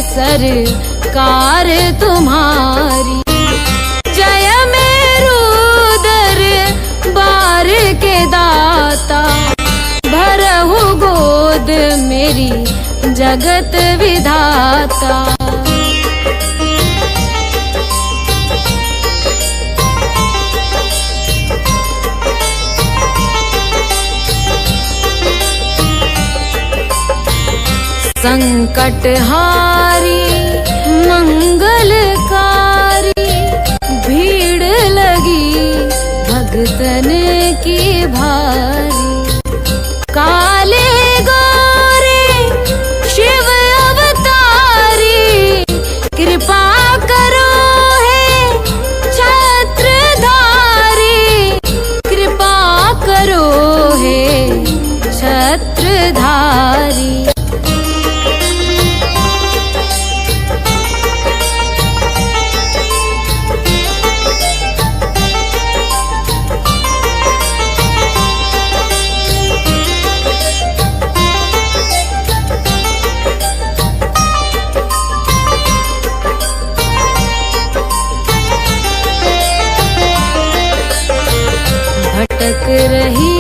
सरकार तुम्हारी। जय मेरू दरबार के दाता, भरहु गोद मेरी जगत विधाता। संकटहारी मंगलकारी, भीड़ लगी भगतन की भारी। काले गोरे शिव अवतारी, कृपा करो हे छत्रधारी, कृपा करो हे छत्रधारी। भटक रही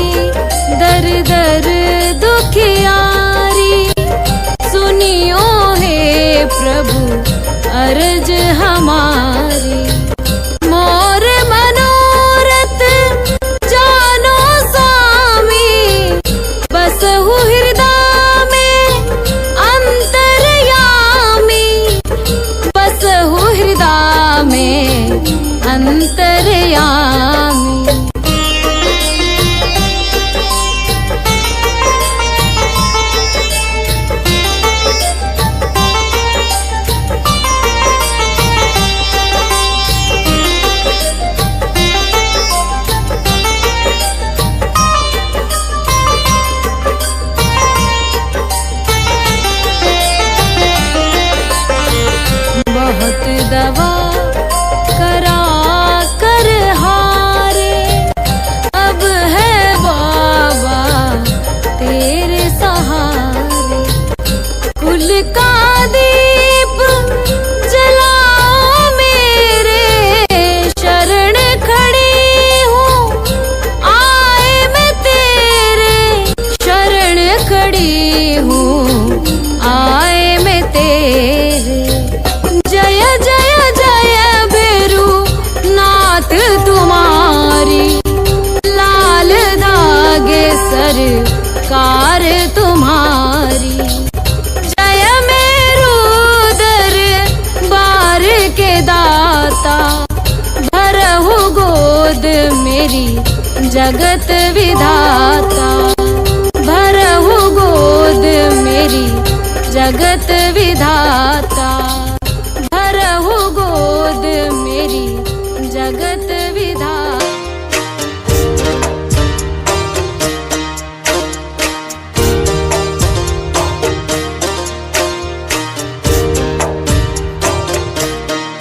दर दर दुखियारी, सुनियो हे प्रभु अर्ज हमारी। मोर मनोरथ जानो स्वामी, बसहु हृदय में अंतर्यामी, बसहु हृदय में अंतर्यामी। बहुत दवा करा कर हारे, अब है बाबा तेरे सहारे। कुल का दीप जलाओ मेरे, शरण खड़ी हूँ आए मैं तेरे, शरण खड़ी हूँ आए मैं तेरे। जय जय जय भैरू नाथ तुम्हारी, लाल धागे सरकार तुम्हारी। जय मेरू दरबार के दाता, भरहु गोद मेरी जगत विधाता, भरहु गोद मेरी जगत विधाता, भरहु गोद मेरी जगत विधाता।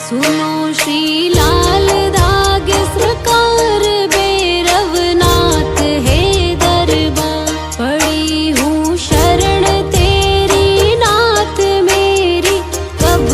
सुनो श्री लाल धागे सरकार, भैरवनाथ है दरबार। पड़ी हूँ शरण तेरी नाथ मेरी, कब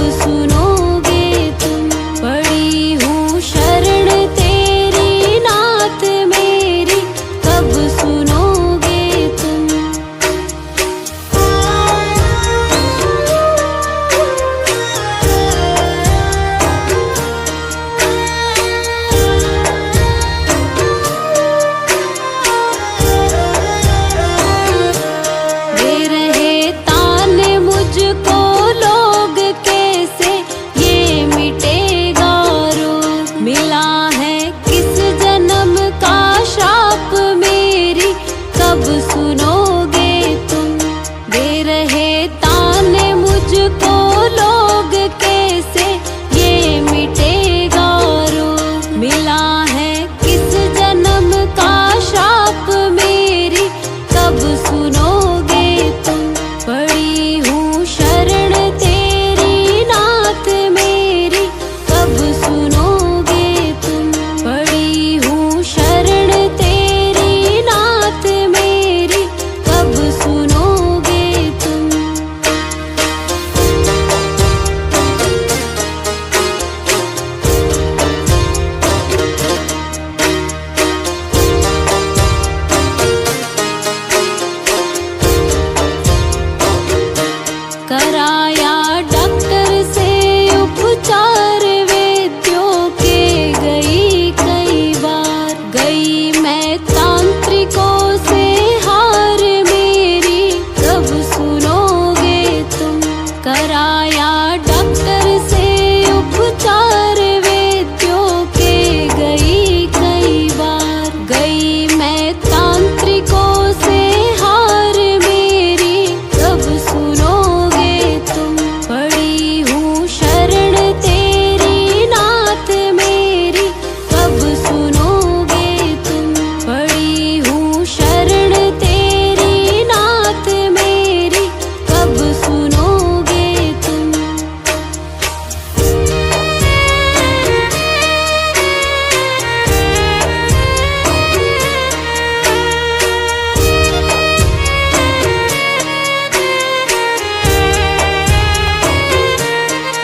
तांत्रिकों से हार मेरी कब सुनोगे तुम। कराया डॉक्टर से उपचार वेद्यों के गई कई बार। गई मैं तांत्रिकों से हार मेरी कब सुनोगे तुम। पड़ी हूँ शरण तेरी नाथ मेरी कब सुनोगे तुम। पड़ी हूँ शरण तेरी नाथ मेरी कब सुनोगे तुम।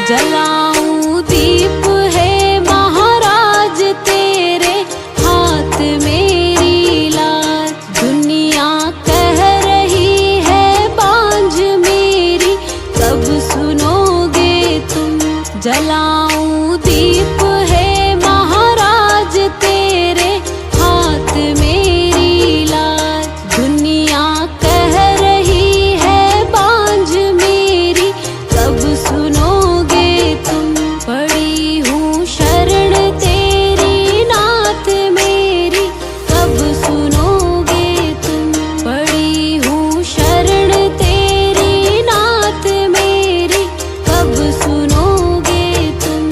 जलाऊं दीप है महाराज तेरे हाथ मेरी लाज। दुनिया कह रही है बांझ मेरी कब सुनोगे तुम। जलाऊं दीप है महाराज तेरे हाथ मेरी लाज। दुनिया कह रही है बांझ मेरी कब सुनोगे तुम। पड़ी हूँ शरण तेरी नाथ मेरी कब सुनोगे तुम। पड़ी हूँ शरण तेरी नाथ मेरी कब सुनोगे तुम।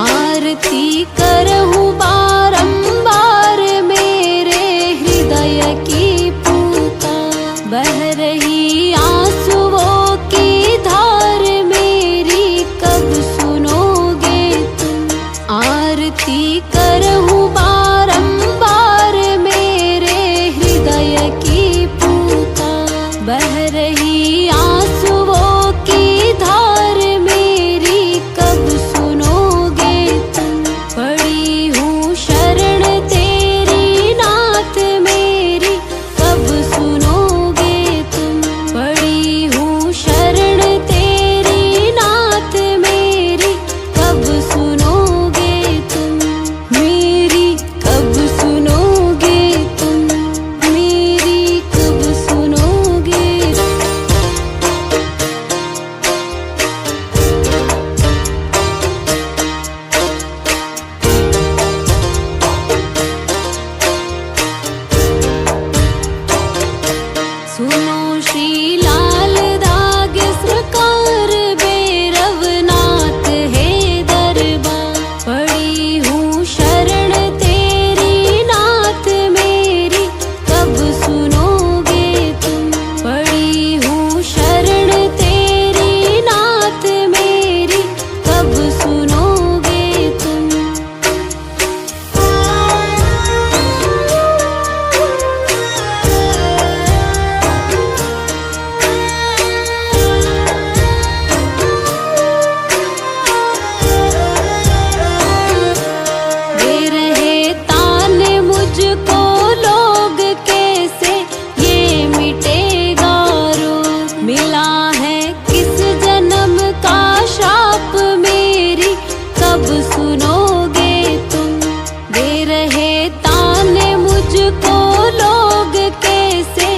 आरती करहूँ बारंबार मेरे हृदय की पुकार। बह रही आंसुओं की धार मेरी कब सुनोगे तुम। आरती करहूँ बारंबार मेरे हृदय की पुकार। बह रही आंसुओं की धार मेरी कब सुनोगे तुम। पड़ी हूँ शरण तेरी नाथ मेरी कब सुनोगे तुम। पड़ी हूँ शरण तेरी नाथ मेरी कब सुनोगे तुम। मेरी कब सुनोगे तुम। मेरी कब सुनोगे। सुनो श्री लाल धागे सरकार भैरवनाथ है दरबार। पड़ी हूँ शरण तेरी नाथ मेरी कब सुनोगे तुम। पड़ी हूँ शरण तेरी नाथ मेरी कब सुनोगे तुम। दे रहे ताने मुझको लोग कैसे ये मिटेगा रोग। मिला है किस जन्म का श्राप मेरी कब सुनोगे तुम। दे रहे ताने मुझको लोग कैसे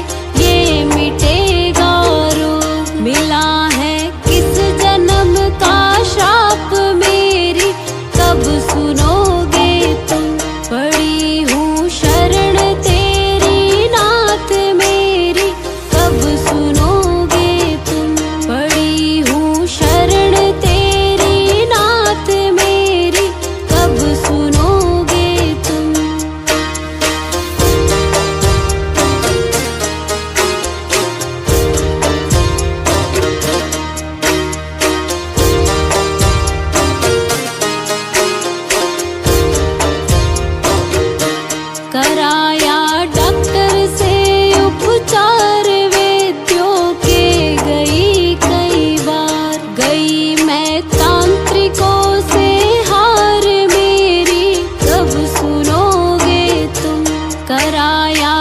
ये मिटेगा रोग। मिला है किस जन्म का श्राप मेरी कब सुनोगे तुम। पड़ी हूँ शरण तेरी नाथ मेरी कब सुनोगे तुम। पड़ी हूँ शरण तेरी नाथ मेरी कब सुनोगे तुम। कराया डॉक्टर से उपचार वेद्यों के गई कई बार। गई मैं तांत्रिकों से हार मेरी कब सुनोगे तुम। कराया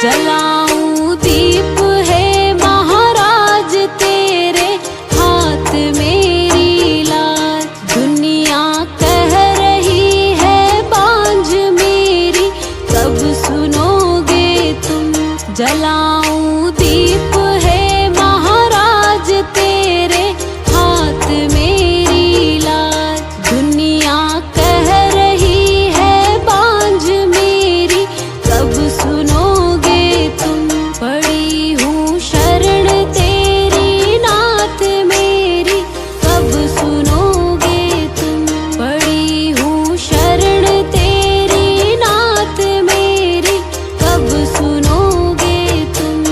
जलाऊं दीप है महाराज तेरे हाथ मेरी लाज। दुनिया कह रही है बांझ मेरी कब सुनोगे तुम। जलाऊं दीप है महाराज तेरे हाथ मेरी लाज। दुनिया कह रही है बांझ मेरी कब सुनोगे तुम। पड़ी हूँ शरण तेरी नाथ मेरी कब सुनोगे तुम। पड़ी हूँ शरण तेरी नाथ मेरी कब सुनोगे तुम।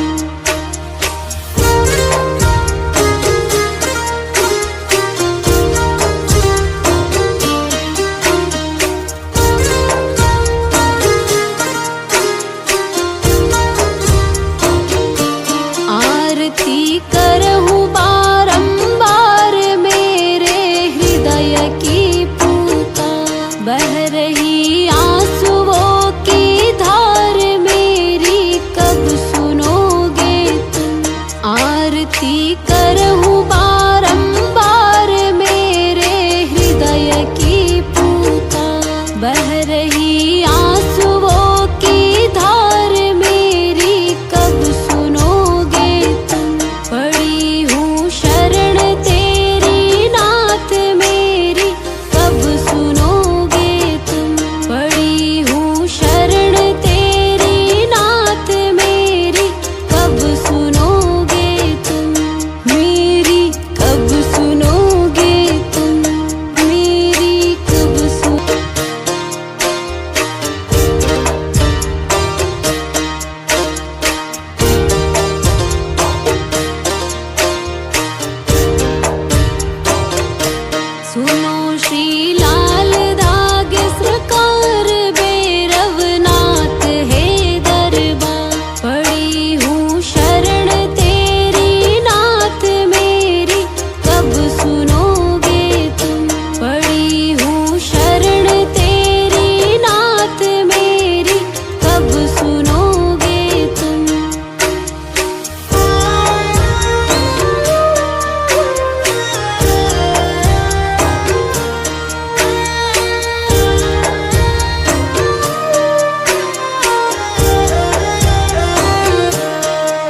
आरती करहूँ बारंबार मेरे हृदय की पुकार। बह रही आंसुओं की धार मेरी कब सुनोगे तुम। आरती करहूँ बारंबार मेरे हृदय की पुकार। बह रही आंसुओं की धार मेरी कब सुनोगे तुम। पड़ी हूँ शरण तेरी नाथ मेरी कब सुनोगे तुम। पड़ी हूँ शरण तेरी नाथ मेरी कब सुनोगे तुम। मेरी कब सुनोगे तुम। मेरी कब सुन। सुनो श्री लाल धागे सरकार भैरवनाथ है दरबार। पड़ी हूँ शरण तेरी नाथ मेरी कब सुनोगे तुम। पड़ी हूँ शरण तेरी नाथ मेरी कब सुनोगे तुम।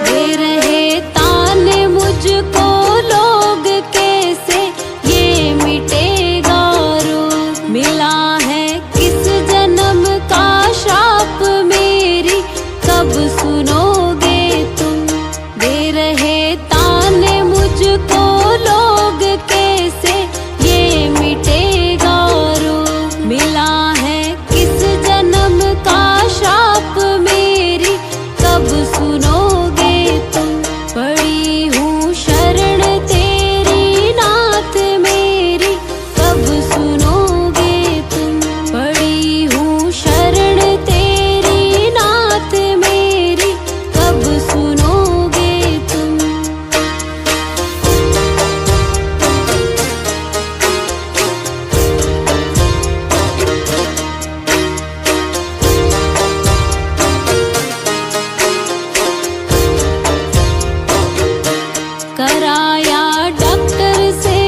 दे रहे ताने मुझको लोग कैसे ये मिटेगा रोग। मिला है किस जन्म का श्राप मेरी कब सुनोगे तुम। दे रहे ताने मुझको लोग कैसे ये मिटेगा रोग। मिला है किस जन्म का श्राप मेरी कब सुनोगे तुम। पड़ी हूँ शरण तेरी नाथ मेरी कब सुनोगे तुम। पड़ी हूँ शरण तेरी नाथ मेरी कब सुनोगे तुम। कराया डॉक्टर से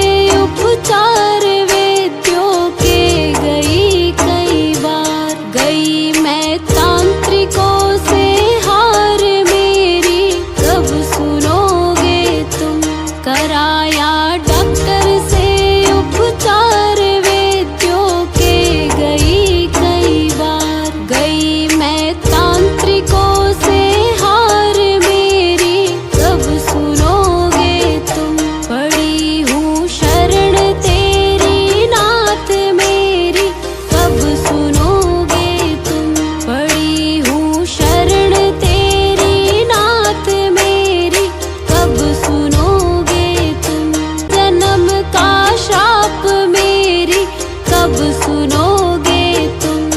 उपचार वैद्यों के गई कई बार। गई मैं तांत्रिकों से हार मेरी कब सुनोगे तुम। कराया डॉक्टर से उपचार वैद्यों के गई कई बार। गई मैं तांत्रिकों से हार मेरी कब सुनोगे तुम। पड़ी हूँ शरण तेरी नाथ मेरी कब सुनोगे तुम। पड़ी हूँ शरण तेरी नाथ मेरी कब सुनोगे तुम। जन्म का श्राप मेरी कब सुनोगे तुम।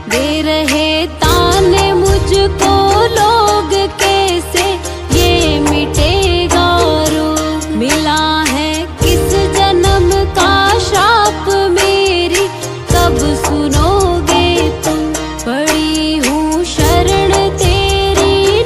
दे रहे ताने मुझको लोग कैसे ये मिटेगा रोग। मिला है किस जन्म का श्राप मेरी कब सुनोगे तुम। पड़ी हूँ शरण तेरी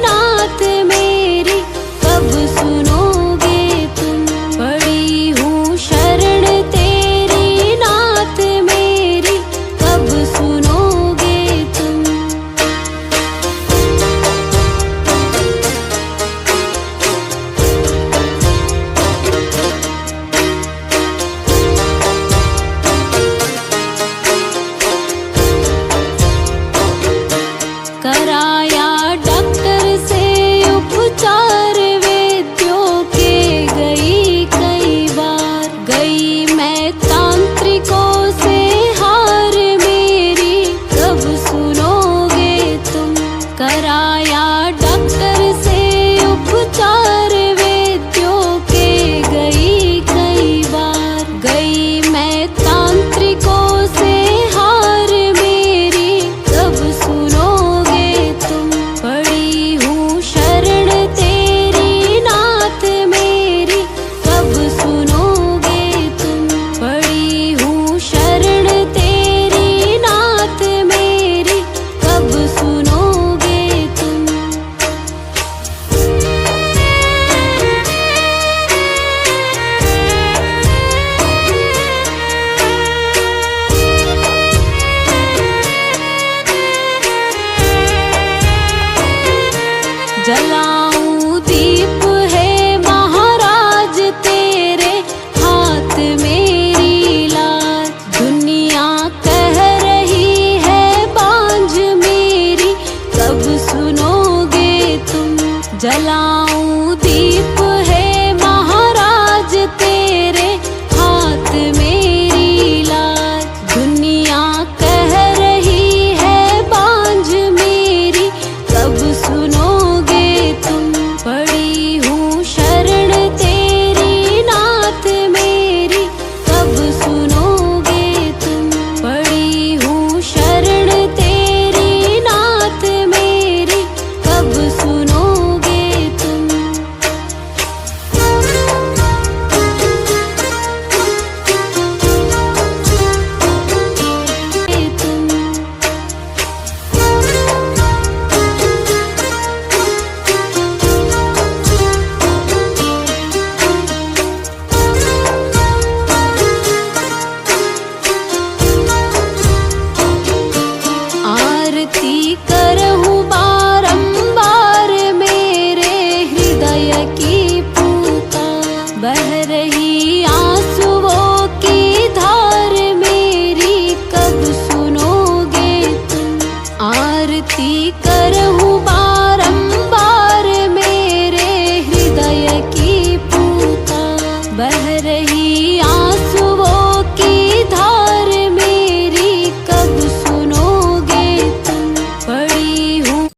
जलाऊं दीप है महाराज तेरे हाथ मेरी लाज। दुनिया कह रही है बांझ मेरी कब सुनोगे तुम। पड़ी हूँ शरण तेरी नाथ मेरी कब सुनोगे तुम। पड़ी हूँ शरण तेरी नाथ मेरी कब सुनोगे तुम। आरती करहूँ बारंबार मेरे हृदय की पुकार। बह रही आंसुओं की धार मेरी कब सुनोगे तुम। आरती कर